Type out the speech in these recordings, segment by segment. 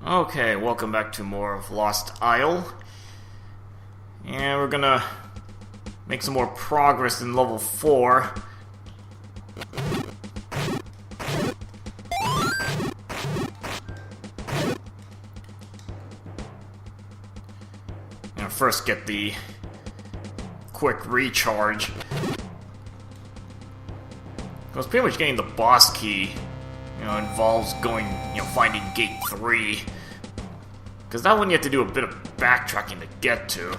Okay, welcome back to more of Lost Isle. And we're gonna make some more progress in level 4. And first get the quick recharge. Because pretty much getting the boss key, involves going, finding gate 3. Because that one you have to do a bit of backtracking to get to.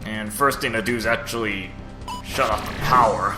And first thing to do is actually shut off the power.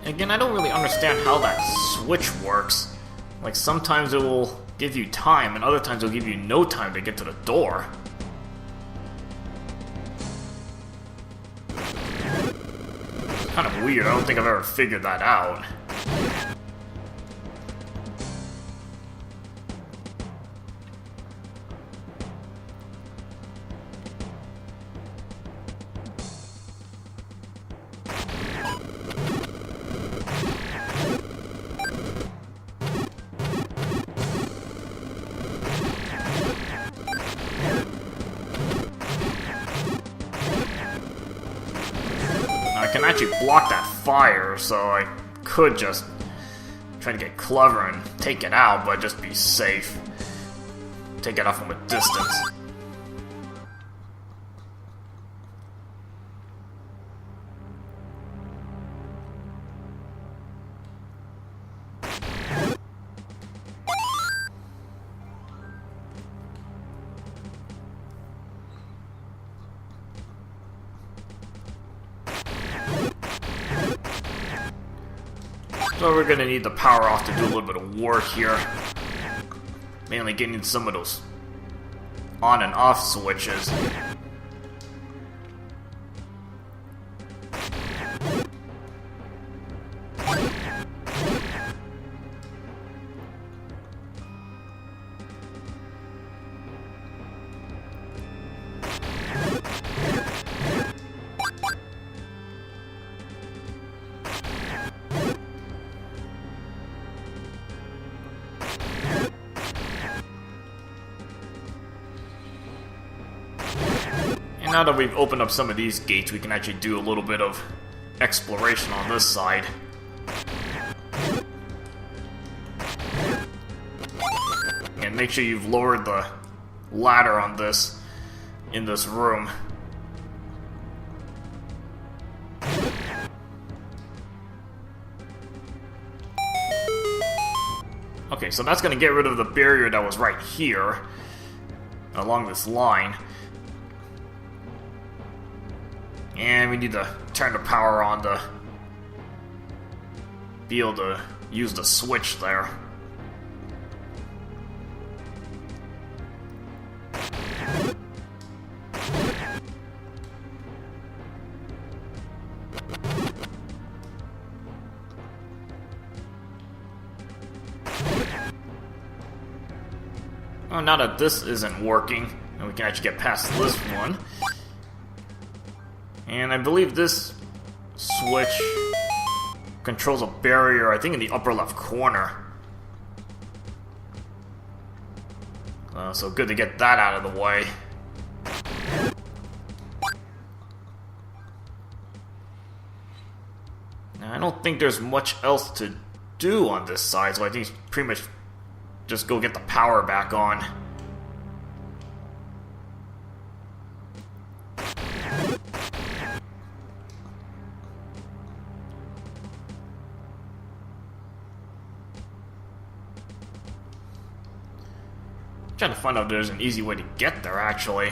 Again, I don't really understand how that switch works. Like, sometimes it will give you time, and other times it will give you no time to get to the door. It's kind of weird. I don't think I've ever figured that out. I can actually block that fire, so I could just try to get clever and take it out, but just be safe. Take it out from a distance. So we're gonna need the power off to do a little bit of work here. Mainly getting some of those on and off switches. Now that we've opened up some of these gates, we can actually do a little bit of exploration on this side. And make sure you've lowered the ladder on this, in this room. Okay, so that's going to get rid of the barrier that was right here, along this line. And we need to turn the power on to be able to use the switch there. Oh, now that this isn't working, and we can actually get past this one. And I believe this switch controls a barrier, I think in the upper left corner. So good to get that out of the way. Now, I don't think there's much else to do on this side, so I think it's pretty much just go get the power back on. trying to find out if there's an easy way to get there, actually.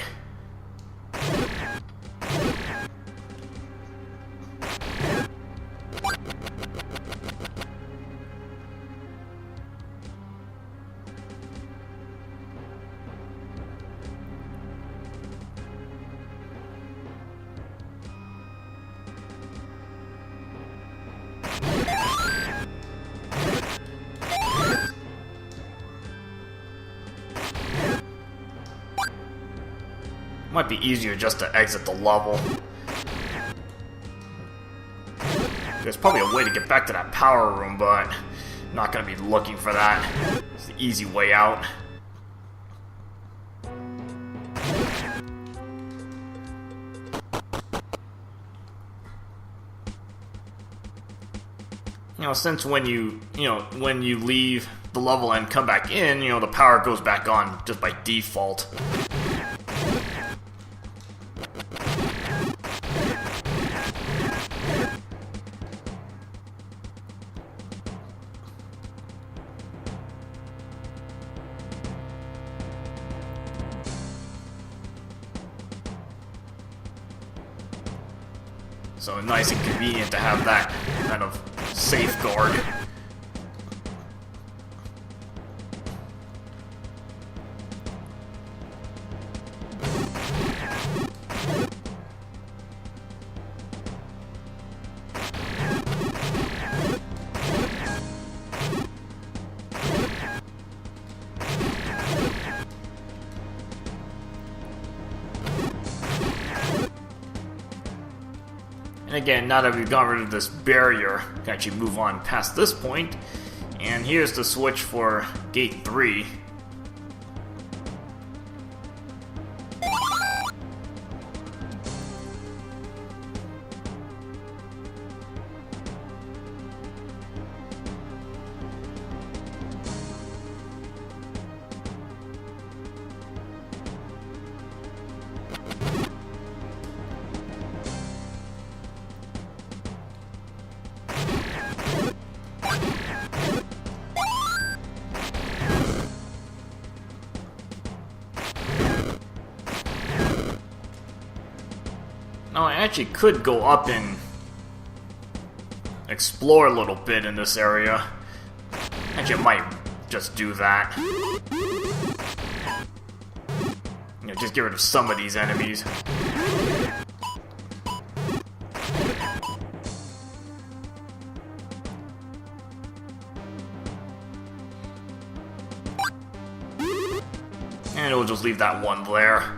Might be easier just to exit the level. There's probably a way to get back to that power room, but I'm not gonna be looking for that. It's the easy way out. You know, since when you leave the level and come back in, you know, the power goes back on just by default. So nice and convenient to have that kind of safeguard. And again, now that we've got rid of this barrier, we can actually move on past this point. And here's the switch for Gate 3. Now I actually could go up and explore a little bit in this area. Actually, I might just do that. You know, just get rid of some of these enemies. And we'll just leave that one there.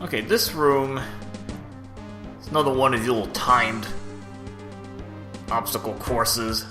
Okay, this room is another one of these little timed obstacle courses.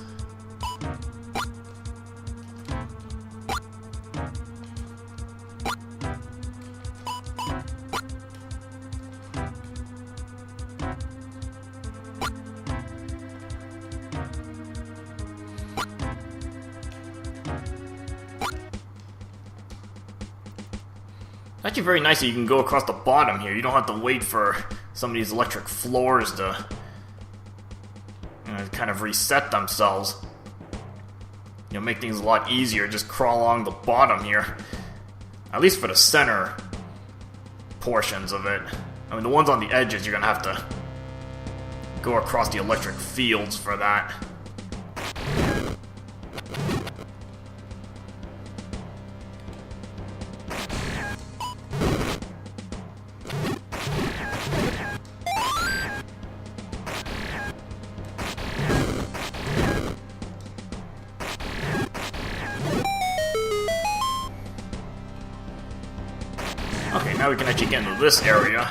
Actually very nice that you can go across the bottom here. You don't have to wait for some of these electric floors to kind of reset themselves. You know, make things a lot easier. Just crawl along the bottom here. At least for the center portions of it. I mean, the ones on the edges, you're gonna have to go across the electric fields for that. Okay, now we can actually get into this area.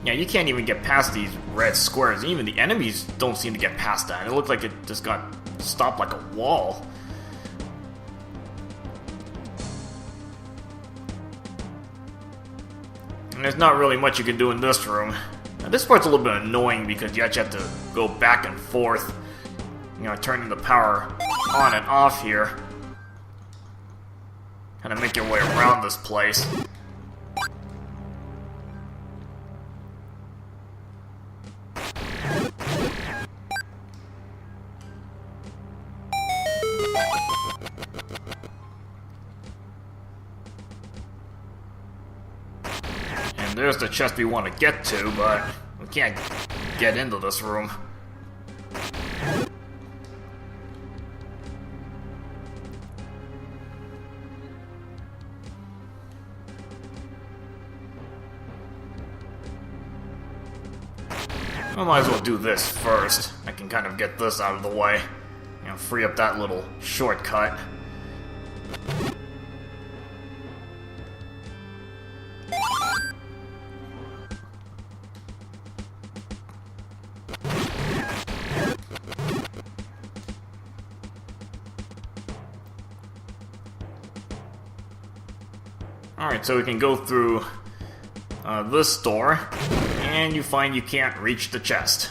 Yeah, you can't even get past these red squares. Even the enemies don't seem to get past that. It looked like it just got stopped like a wall. And there's not really much you can do in this room. Now, this part's a little bit annoying because you actually have to go back and forth. You know, turning the power on and off here. Kind of make your way around this place. And there's the chest we want to get to, but we can't get into this room. I might as well do this first. I can kind of get this out of the way. You know, free up that little shortcut. Alright, so we can go through this door, and you find you can't reach the chest.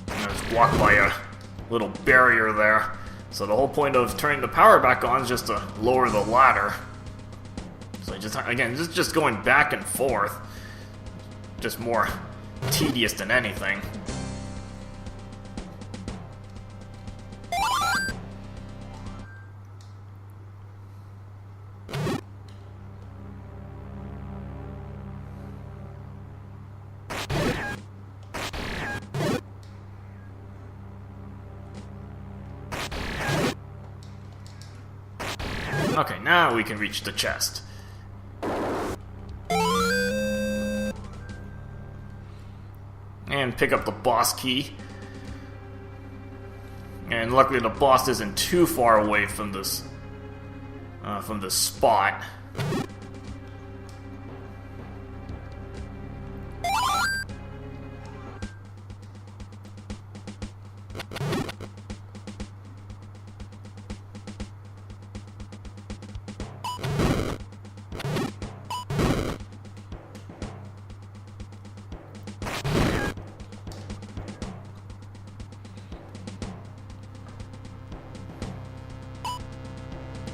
It's blocked by a little barrier there. So the whole point of turning the power back on is just to lower the ladder. So just going back and forth. Just more tedious than anything. Okay, now we can reach the chest. And pick up the boss key. And luckily the boss isn't too far away from this spot.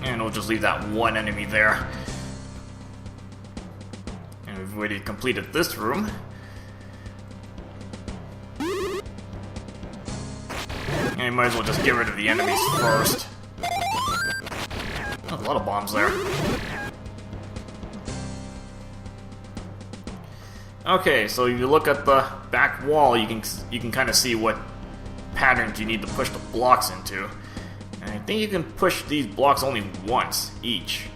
And we'll just leave that one enemy there. And we've already completed this room. And might as well just get rid of the enemies first. Oh, a lot of bombs there. Okay, so if you look at the back wall, you can kind of see what patterns you need to push the blocks into. And I think you can push these blocks only once each.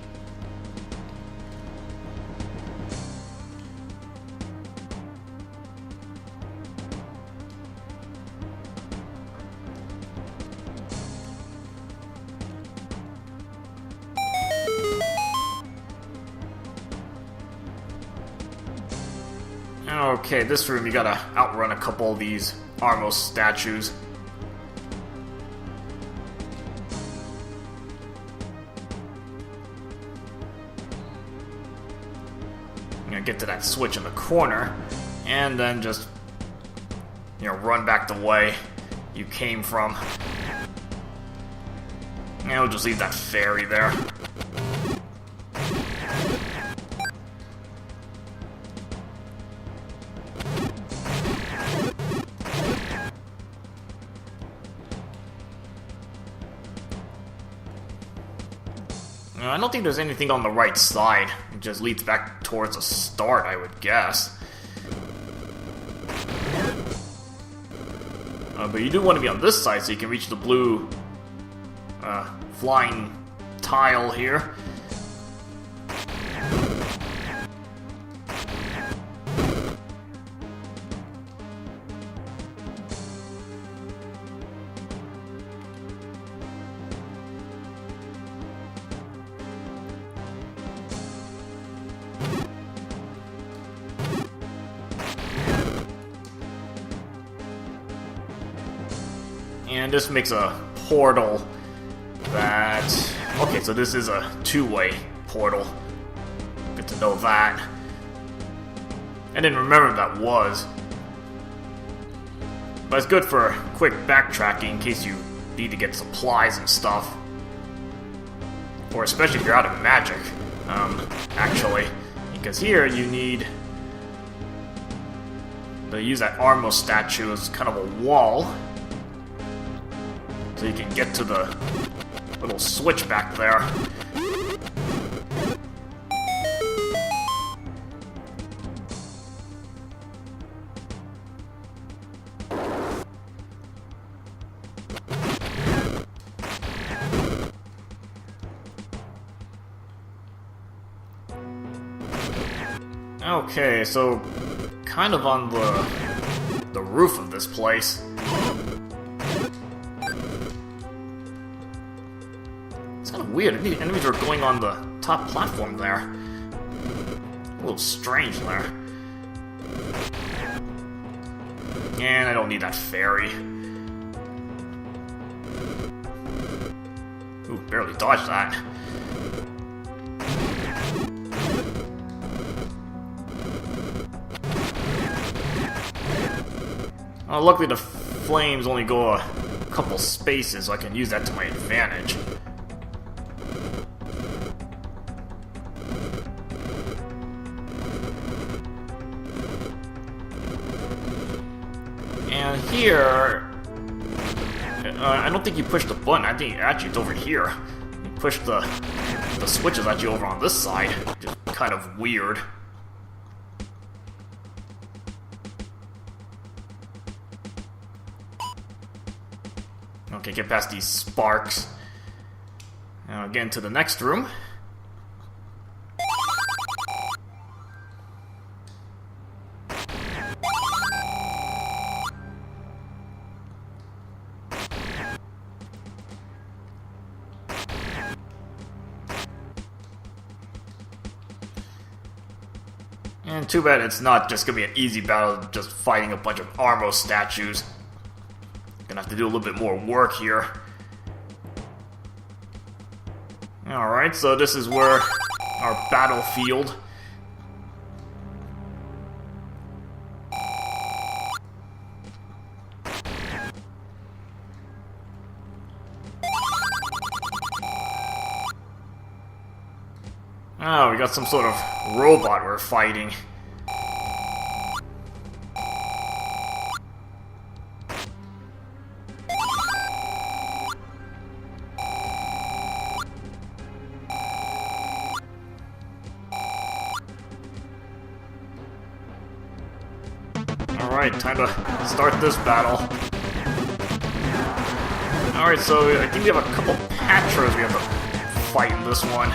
Okay, this room you gotta outrun a couple of these Armos statues. Get to that switch in the corner, and then just, run back the way you came from. And we'll just leave that fairy there. I don't think there's anything on the right side. It just leads back towards the start, I would guess. But you do want to be on this side so you can reach the blue flying tile here. And this makes a portal that... Okay, so this is a two-way portal. Good to know that. I didn't remember what that was. But it's good for quick backtracking in case you need to get supplies and stuff. Or especially if you're out of magic, actually. Because here you need to use that Armos statue as kind of a wall. so you can get to the little switch back there. Okay, so kind of on the roof of this place. It's kind of weird. The enemies are going on the top platform there. A little strange there. And I don't need that fairy. Ooh, barely dodged that. Luckily the flames only go a couple spaces, so I can use that to my advantage. And here... I don't think you push the button, I think actually it's over here. You push the switches actually over on this side, which is kind of weird. Okay, get past these sparks. Now get into the next room. And too bad it's not just gonna be an easy battle, just fighting a bunch of Armo statues. Gonna have to do a little bit more work here. Alright, so this is where our battlefield. Oh, we got some sort of robot we're fighting. Alright, time to start this battle. Alright, so I think we have a couple Patras we have to fight in this one.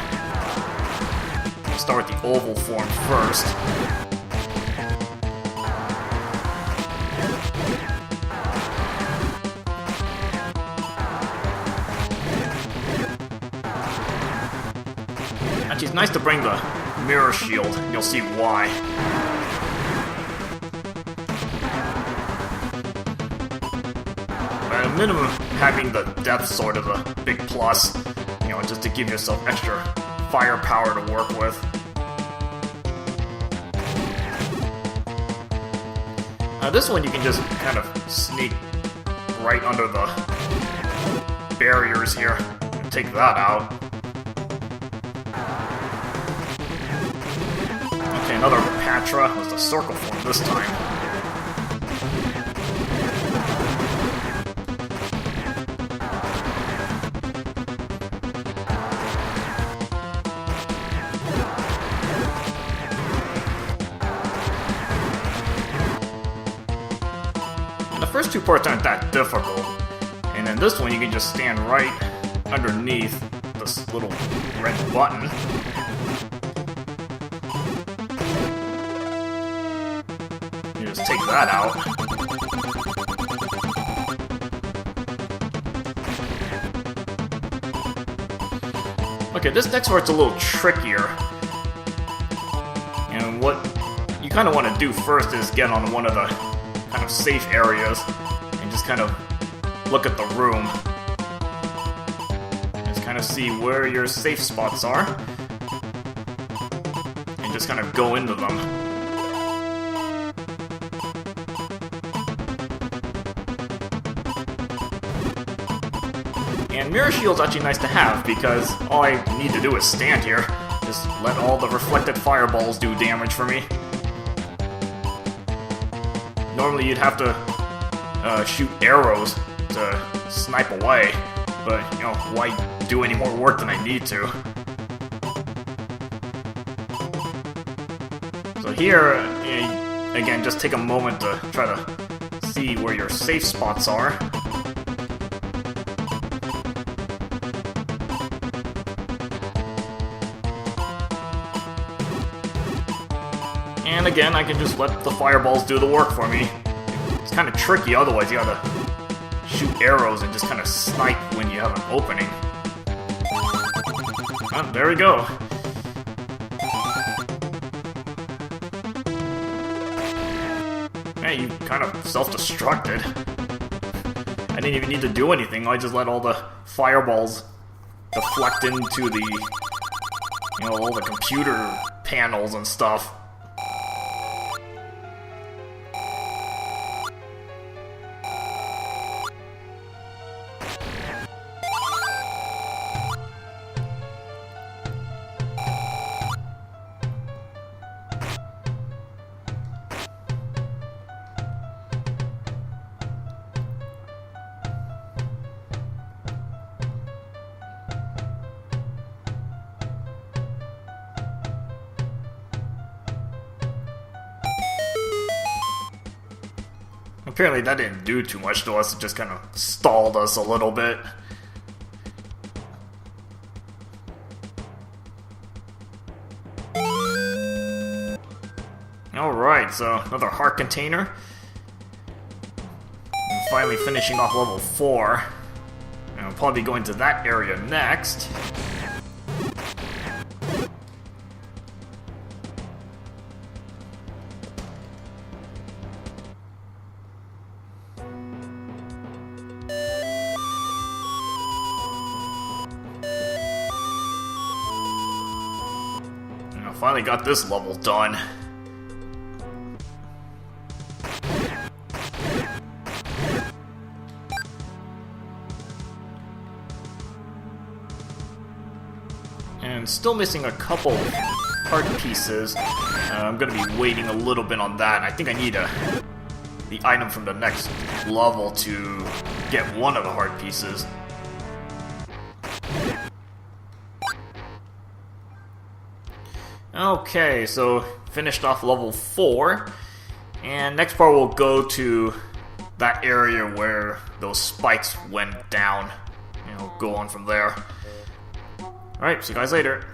We'll start with the oval form first. Actually, it's nice to bring the mirror shield, and you'll see why. At a minimum, having the depth sword is a big plus, you know, just to give yourself extra firepower to work with. This one you can just kind of sneak right under the barriers here and take that out. Okay, another Patra was the circle form this time. The first two parts aren't that difficult, and then this one you can just stand right underneath this little red button. You just take that out. Okay, this next part's a little trickier, and what you kind of want to do first is get on one of the kind of safe areas and just kind of look at the room. Just kind of see where your safe spots are and just kind of go into them. And mirror shield's actually nice to have because all I need to do is stand here, just let all the reflected fireballs do damage for me. Normally you'd have to shoot arrows to snipe away. But, you know, why do any more work than I need to? So here, again, just take a moment to try to see where your safe spots are. And again, I can just let the fireballs do the work for me. It's kind of tricky, otherwise you gotta shoot arrows and just kind of snipe when you have an opening. Oh, there we go. Hey, you kind of self-destructed. I didn't even need to do anything, I just let all the fireballs deflect into the, you know, all the computer panels and stuff. Apparently that didn't do too much to us, it just kind of stalled us a little bit. Alright, so another heart container. And finally finishing off level 4. And I'll probably be going to that area next. Finally got this level done. And still missing a couple heart pieces. I'm gonna be waiting a little bit on that. I think I need the item from the next level to get one of the heart pieces. Okay, so finished off level 4, and next part we'll go to that area where those spikes went down, and we'll go on from there. Alright, see you guys later.